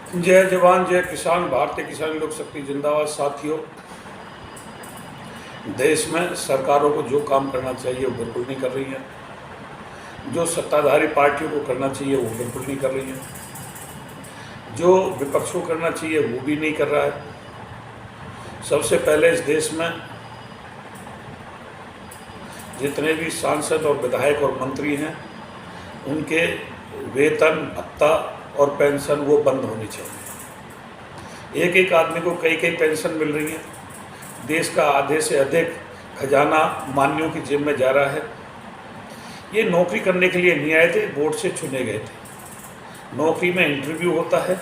जय जवान जय किसान। भारतीय किसान लोक शक्ति जिंदाबाद। साथियों, देश में सरकारों को जो काम करना चाहिए वो बिल्कुल नहीं कर रही है, जो सत्ताधारी पार्टियों को करना चाहिए वो बिल्कुल नहीं कर रही है, जो विपक्ष को करना चाहिए वो भी नहीं कर रहा है। सबसे पहले इस देश में जितने भी सांसद और विधायक और मंत्री हैं उनके वेतन, भत्ता और पेंशन वो बंद होनी चाहिए। एक एक आदमी को कई कई पेंशन मिल रही है। देश का आधे से अधिक खजाना मान्यों की जेब में जा रहा है। ये नौकरी करने के लिए नहीं आए थे, बोर्ड से चुने गए थे। नौकरी में इंटरव्यू होता है,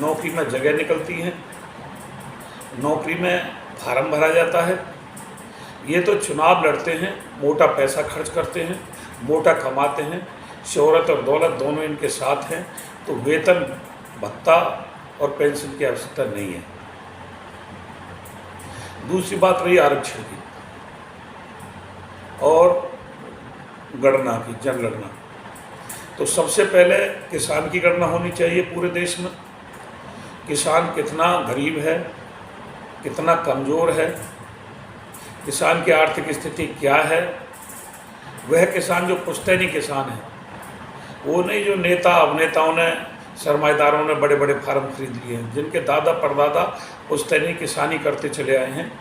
नौकरी में जगह निकलती है, नौकरी में फार्म भरा जाता है। ये तो चुनाव लड़ते हैं, मोटा पैसा खर्च करते हैं, मोटा कमाते हैं, शोहरत और दौलत दोनों इनके साथ हैं, तो वेतन, भत्ता और पेंशन की आवश्यकता नहीं है। दूसरी बात रही आरक्षण की और गणना की, जनगणना। तो सबसे पहले किसान की गणना होनी चाहिए पूरे देश में। किसान कितना गरीब है, कितना कमज़ोर है, किसान की आर्थिक स्थिति क्या है। वह किसान जो पुश्तैनी किसान है, वो नहीं जो नेता अभिनेताओं ने, सरमाएदारों ने बड़े बड़े फार्म खरीद लिए हैं, जिनके दादा परदादा पुश्तैनी किसानी करते चले आए हैं।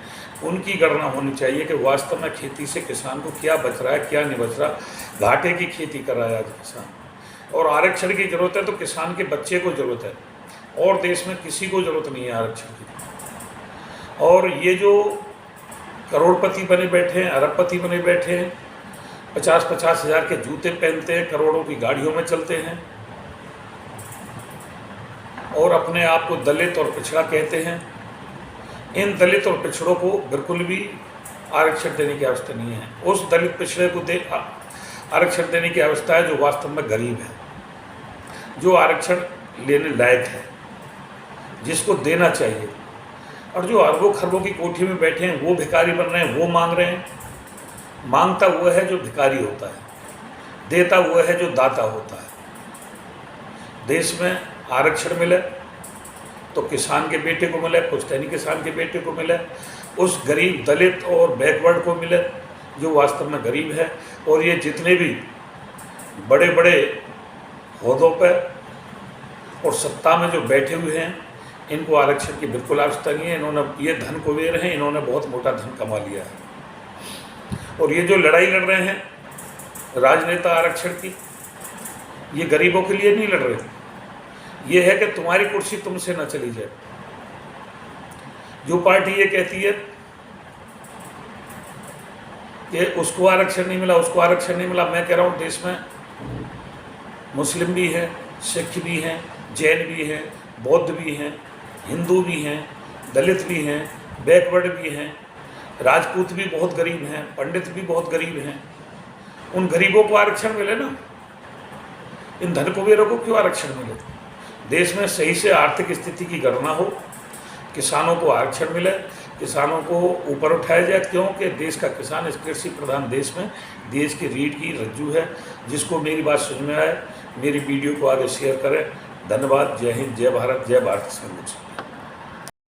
उनकी गणना होनी चाहिए कि वास्तव में खेती से किसान को क्या बच रहा है, क्या नहीं बच रहा। घाटे की खेती कर रहा है आज किसान। और आरक्षण की ज़रूरत है तो किसान के बच्चे को ज़रूरत है, और देश में किसी को ज़रूरत नहीं है आरक्षण की। और ये जो करोड़पति बने बैठे हैं, अरबपति बने बैठे हैं, 50-50 हज़ार के जूते पहनते हैं, करोड़ों की गाड़ियों में चलते हैं और अपने आप को दलित और पिछड़ा कहते हैं। इन दलित और पिछड़ों को बिल्कुल भी आरक्षण देने की आवश्यकता नहीं है। उस दलित पिछड़े को आरक्षण देने की आवश्यकता है जो वास्तव में गरीब है, जो आरक्षण लेने लायक है, जिसको देना चाहिए। और जो अरबों खरबों की कोठी में बैठे हैं वो भिखारी बन रहे हैं, वो मांग रहे हैं। मांगता हुआ है जो भिखारी होता है, देता हुआ है जो दाता होता है। देश में आरक्षण मिले तो किसान के बेटे को मिले, पुश्तैनी किसान के बेटे को मिले, उस गरीब दलित और बैकवर्ड को मिले जो वास्तव में गरीब है। और ये जितने भी बड़े बड़े ओहदों पर और सत्ता में जो बैठे हुए हैं, इनको आरक्षण की बिल्कुल आवश्यकता नहीं है। इन्होंने ये धन कुबेर हैं, इन्होंने बहुत मोटा धन कमा लिया है। और ये जो लड़ाई लड़ रहे हैं राजनेता आरक्षण की, ये गरीबों के लिए नहीं लड़ रहे। ये है कि तुम्हारी कुर्सी तुमसे न चली जाए। जो पार्टी ये कहती है कि उसको आरक्षण नहीं मिला, उसको आरक्षण नहीं मिला, मैं कह रहा हूँ देश में मुस्लिम भी हैं, सिख भी हैं, जैन भी हैं, बौद्ध भी हैं, हिंदू भी हैं, दलित भी हैं, बैकवर्ड भी हैं, राजपूत भी बहुत गरीब हैं, पंडित भी बहुत गरीब हैं। उन गरीबों को आरक्षण मिले ना, इन धन कुबेरों को क्यों आरक्षण मिले। देश में सही से आर्थिक स्थिति की गणना हो, किसानों को आरक्षण मिले, किसानों को ऊपर उठाया जाए। क्योंकि देश का किसान इस कृषि प्रधान देश में देश की रीढ़ की रज्जू है। जिसको मेरी बात समझ में आए, मेरी वीडियो को आगे शेयर करें। धन्यवाद। जय हिंद, जय भारत, जय भारत संघ।